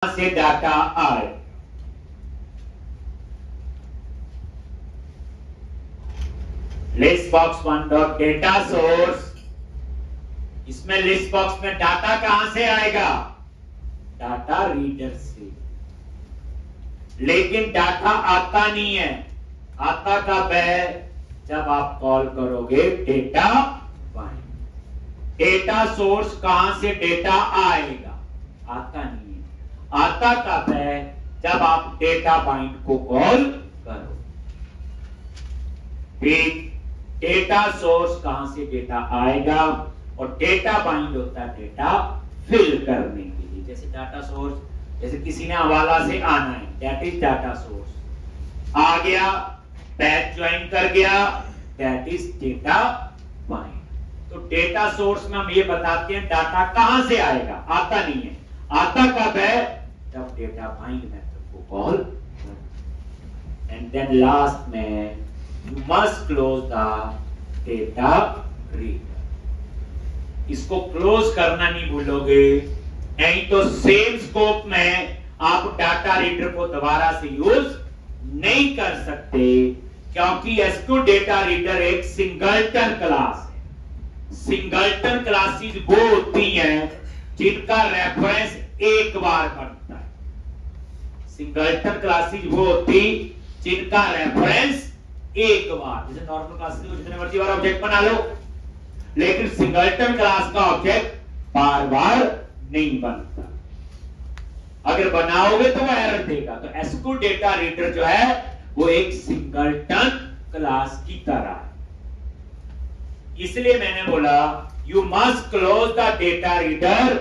से डाटा आए। List box one dot data source, इसमें लिस्ट बॉक्स में डाटा कहां से आएगा? डाटा रीडर से। लेकिन डाटा आता नहीं है। आता कब है? जब आप कॉल करोगे डेटा बाइंड। डेटा सोर्स कहां से डेटा आएगा? आता नहीं है। आता कब है? जब आप डेटा बाइंड को कॉल करो। ठीक, डेटा सोर्स कहां से डेटा आएगा और डेटा बाइंड होता है डेटा फिल करने के लिए। जैसे डाटा सोर्स, जैसे किसी ने हवाला से आना है, दैट इज डाटा सोर्स। आ गया, बैच ज्वाइन कर गया, दैट इज डेटा बाइंड। तो डेटा सोर्स में हम ये बताते हैं डाटा कहां से आएगा, आता नहीं है। आता कब है? जब डेटा बाइंड मेथड को कॉल करो। एंड देन लास्ट में you must close the data reader. इसको क्लोज करना नहीं भूलोगे, नहीं तो सेम स्कोप में आप डाटा रीडर को दोबारा से यूज नहीं कर सकते, क्योंकि एसक्यू डेटा रीडर एक सिंगलटन क्लास है। सिंगलटन क्लासेस वो होती हैं जिनका रेफरेंस एक बार बनता है। सिंगलटन क्लासेस वो होती जिनका रेफरेंस एक बार, जैसे नॉर्मल क्लासेस में जितने मर्जी बार ऑब्जेक्ट बना लो, लेकिन सिंगलटन क्लास का ऑब्जेक्ट बार बार नहीं बनता। अगर बनाओगे तो वो एरर देगा। तो एसक्यू डेटा रीडर जो है वो एक सिंगलटन क्लास की तरह है। इसलिए मैंने बोला you must close the data reader.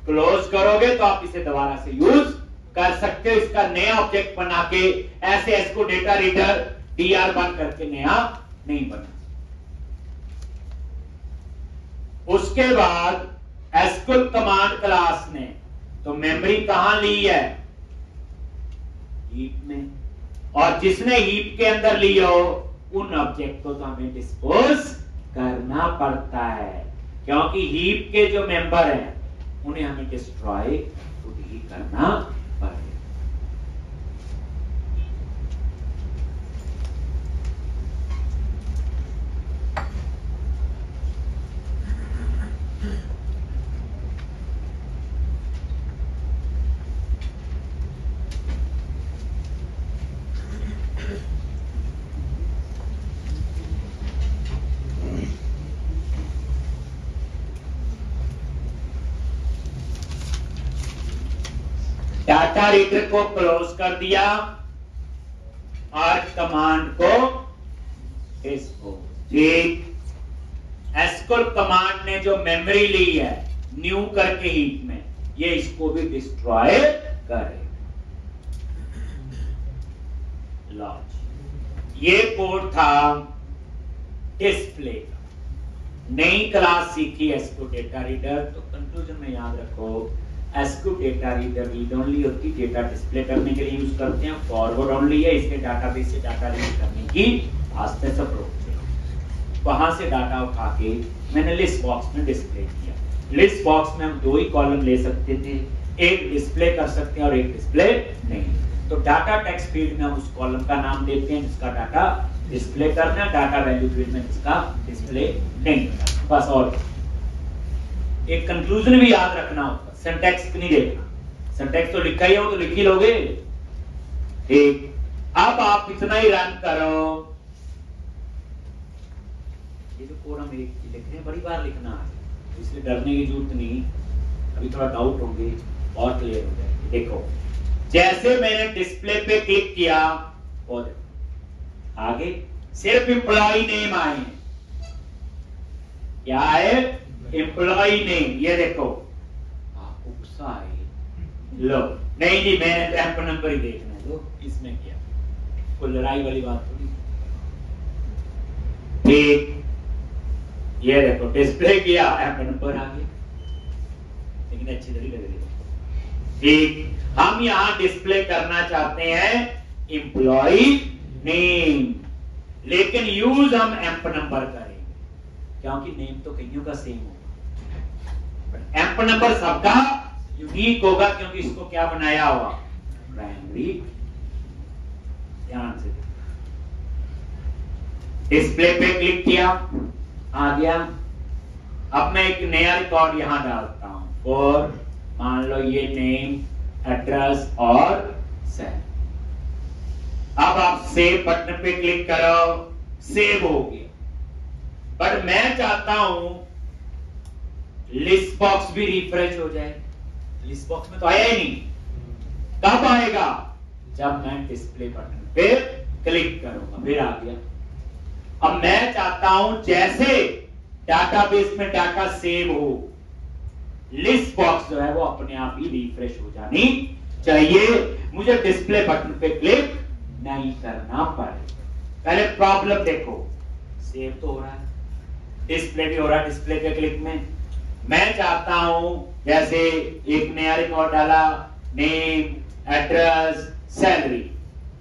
Close करोगे तो आप इसे दोबारा से यूज कर सकते हो। इसका नया ऑब्जेक्ट बना के ऐसे एसक्यू डेटा रीडर DR1 करके नया नहीं बना। उसके बाद एसक्यूएल कमांड क्लास ने तो मेमोरी कहां ली है? हीप में। और जिसने हीप के अंदर ली हो उन ऑब्जेक्ट को तो हमें डिस्पोज करना पड़ता है, क्योंकि हीप के जो मेंबर हैं उन्हें हमें डिस्ट्रॉय खुद ही करना पड़ेगा। डाटा रीडर को क्लोज कर दिया और कमांड को डिस्पोज। एसक्यूएल कमांड ने जो मेमोरी ली है न्यू करके हीप में, ये इसको भी डिस्ट्रॉय करेगा। लॉज, ये कोड था डिस्प्ले का। नई क्लास सीखी एसक्यूएल डेटा रीडर। तो कंक्लूजन में याद रखो, SQ data reader read only होती, डेटा डिस्प्ले करने के लिए यूज करते हैं। फॉरवर्ड ओनली है, इसके डाटाबेस से डाटा रीड करने की फास्टेस्ट अप्रोच है। वहां से डाटा उठा के मैंने लिस्ट बॉक्स में डिस्प्ले किया। लिस्ट बॉक्स में हम दो ही कॉलम ले सकते थे, एक डिस्प्ले कर सकते हैं और एक डिस्प्ले नहीं। तो डाटा टेक्स्ट फील्ड में हम उस कॉलम का नाम देते हैं जिसका डाटा डिस्प्ले करना है, डाटा वैल्यू फील्ड में जिसका डिस्प्ले नहीं करना। बस। और एक कंक्लूजन भी याद रखना होता, सिंटैक्स नहीं देखना। सिंटैक्स तो लिखा ही हो तो लिख ही लोगे। ठीक, अब आप इतना ही रन करो। ये जो कोड हम लिख रहे हैं बड़ी बार लिखना है, इसलिए डरने की जरूरत नहीं। अभी थोड़ा डाउट होंगे और क्लियर हो जाएगी। देखो, जैसे मैंने डिस्प्ले पे क्लिक किया और आगे सिर्फ एम्प्लॉय नेम आए। क्या है? Employ name. ये देखो लो, नहीं मैंने तो एम्प नंबर ही देखना है। लो, इसमें क्या कोई लड़ाई वाली बात थोड़ी। ठीक, ये देखो डिस्प्ले किया, एम्प नंबर आ गया, लेकिन अच्छी तरह लग रही है। ठीक, हम यहां डिस्प्ले करना चाहते हैं एम्प्लॉय नेम, लेकिन यूज हम एम्प नंबर करेंगे, क्योंकि नेम तो कईयों का सेम होगा। एम्प नंबर सबका यूनिक होगा क्योंकि इसको क्या बनाया हुआ, प्राइमरी। ध्यान से डिस्प्ले पे क्लिक किया, आ गया। अब मैं एक नया रिकॉर्ड यहां डालता हूं और मान लो ये नेम, एड्रेस और सेल। अब आप सेव बटन पे क्लिक करो, सेव हो गया। पर मैं चाहता हूं लिस्ट बॉक्स भी रिफ्रेश हो जाए। लिस्ट बॉक्स में तो आया ही नहीं, कब आएगा, जब मैं डिस्प्ले बटन पे क्लिक करूंगा, फिर आ गया। अब मैं चाहता हूं जैसे डाटाबेस में डाटा सेव हो, लिस्ट बॉक्स जो है वो अपने आप ही रिफ्रेश हो जानी चाहिए, मुझे डिस्प्ले बटन पे क्लिक नहीं करना पड़े। पहले प्रॉब्लम देखो, सेव तो हो रहा है, डिस्प्ले भी हो रहा है। डिस्प्ले पे क्लिक में मैं चाहता हूं जैसे एक नया रिकॉर्ड डाला, नेम, एड्रेस, सैलरी,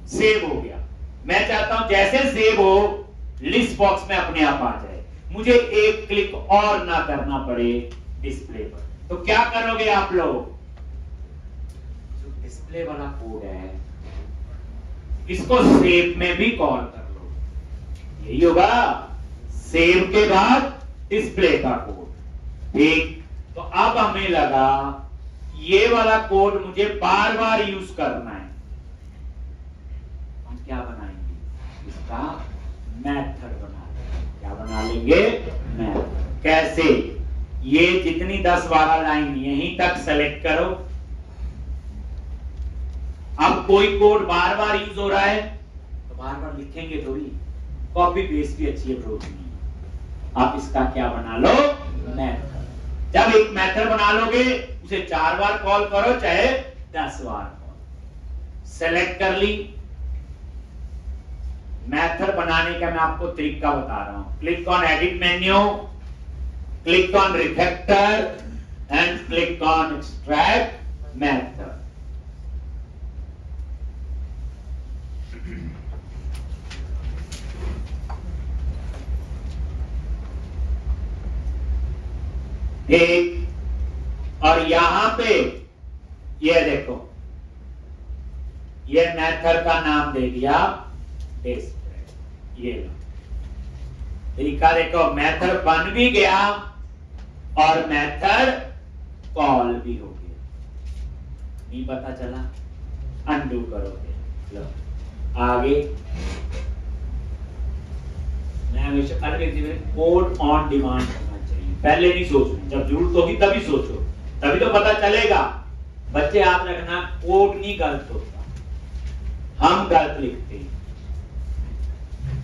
सेव हो गया। मैं चाहता हूं जैसे सेव हो लिस्ट बॉक्स में अपने आप आ जाए, मुझे एक क्लिक और ना करना पड़े डिस्प्ले पर। तो क्या करोगे आप लोग, जो डिस्प्ले वाला कोड है इसको सेव में भी कॉल कर लो, यही होगा सेव के बाद डिस्प्ले का कोड। ठीक, तो अब हमें लगा ये वाला कोड मुझे बार बार यूज करना है, हम क्या बनाएंगे, इसका मेथड बना लेंगे। क्या बना लेंगे, मेथड। कैसे, ये जितनी 10-12 लाइन यहीं तक सेलेक्ट करो। अब कोई कोड बार बार यूज हो रहा है तो बार बार लिखेंगे थोड़ी, कॉपी पेस्ट भी अच्छी अप्रोच नहीं है। आप इसका क्या बना लो, मेथड। जब एक मेथड बना लोगे उसे 4 बार कॉल करो चाहे 10 बार कॉल। सेलेक्ट कर ली, मेथड बनाने का मैं आपको तरीका बता रहा हूं। Click on edit menu, click on refactor and click on extract method. ठीक, और यहां पे ये देखो, ये मेथड का नाम दे दिया डिस्प्ले। ये तरीका देखो, मेथड बन भी गया और मेथड कॉल भी हो गया। नहीं पता चला, अनडू करोगे। लो आगे, मैं हमेशा कोड ऑन डिमांड होना चाहिए, पहले नहीं सोचना, जब जरूरत होगी तभी सोचो, तभी तो पता चलेगा। बच्चे याद रखना, कोड नहीं गलत होता, हम गलत लिखते हैं।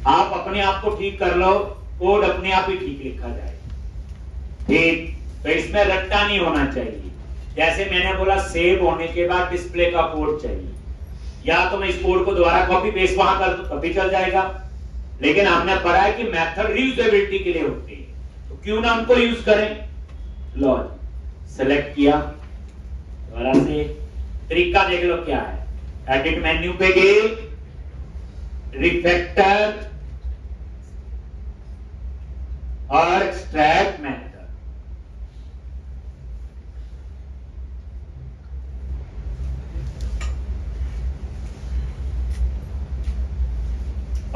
आप अपने आप को ठीक कर लो, कोड अपने आप ही ठीक लिखा जाए। ठीक, तो इसमें रट्टा नहीं होना चाहिए। जैसे मैंने बोला सेव होने के बाद डिस्प्ले का कोड चाहिए, या तो मैं इस कोड को दोबारा कॉपी पेस्ट वहां कर दूं तभी चल जाएगा, लेकिन हमने पढ़ा है कि मेथड रीयूजेबिलिटी के लिए होते हैं, तो क्यों ना उनको यूज करें। लो सेलेक्ट किया, दोबारा से तरीका देख लो क्या है। एडिट मेन्यू पे गए, रिफैक्टर और एक्सट्रैक्ट मेथड।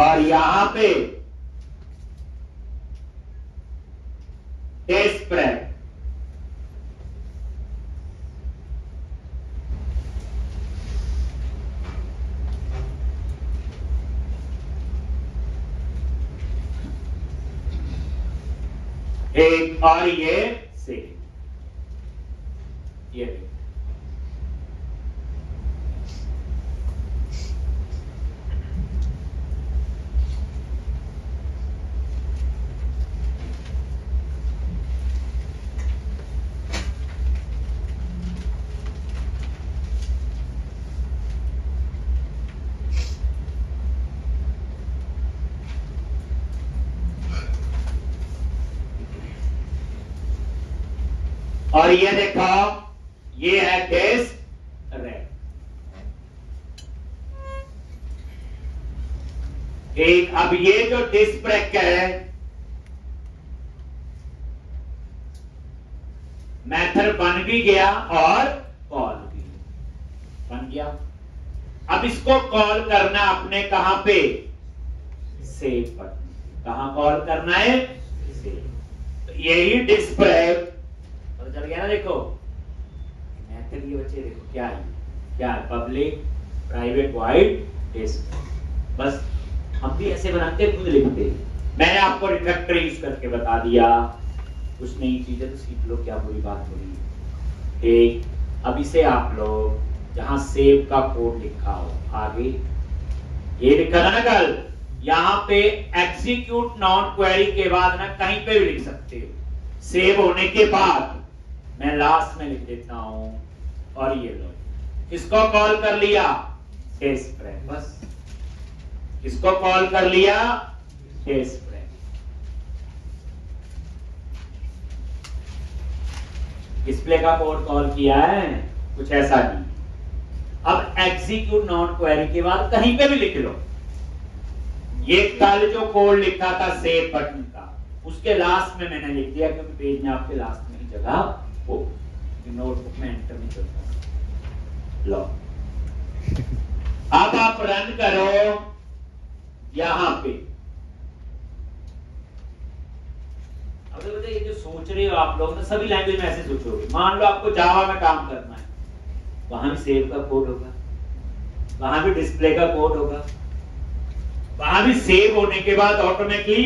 और यहां पे डिस्प्ले, एक और ये सेव, ये और ये देखो, ये है डिस्क रेड। एक, अब ये जो डिस्क ब्रेक है, मेथड बन भी गया और गया। अब इसको कॉल करना अपने कहां पे, सेव बटन। कहां कॉल करना है, सेव। तो यही डिस्प्ले पता चल गया ना। देखो मेथड ये बच्चे देखो क्या है, क्या है, पब्लिक प्राइवेट वॉइड डिस्प्ले। बस हम भी ऐसे बनाते, खुद लिखते। मैंने आपको रिफैक्टर यूज करके बता दिया, कुछ नई चीजें तो सीख लो, क्या बुरी बात हो रही है। ठीक, अब इसे आप लोग जहां सेव का कोड लिखा हो आगे, ये लिखा था ना कल, यहां पे एग्जीक्यूट नॉट क्वेरी के बाद ना कहीं पे भी लिख सकते हो। सेव होने के बाद मैं लास्ट में लिख देता हूं, और ये लो, इसको कॉल कर लिया डिस्प्ले। बस इसको कॉल कर लिया डिस्प्ले। डिस्प्ले का कोड कॉल किया है, कुछ ऐसा नहीं। अब एग्जीक्यूट नॉट क्वेरी के बाद कहीं पे भी लिख लो। ये कल जो कोड लिखा था सेव बटन का, उसके लास्ट में मैंने लिख दिया, क्योंकि पेज में आपके लास्ट में ही जगह हो, नोटबुक में एंटर नहीं करता। लो अब आप रन करो यहां पे। अब तो ये जो सोच रहे हो आप लोग ना, सभी लैंग्वेज में ऐसे सोचोगे। मान लो आपको जावा में काम करना है, वहां भी सेव का कोड होगा, वहां भी डिस्प्ले का कोड होगा, वहां भी सेव होने के बाद ऑटोमेटिकली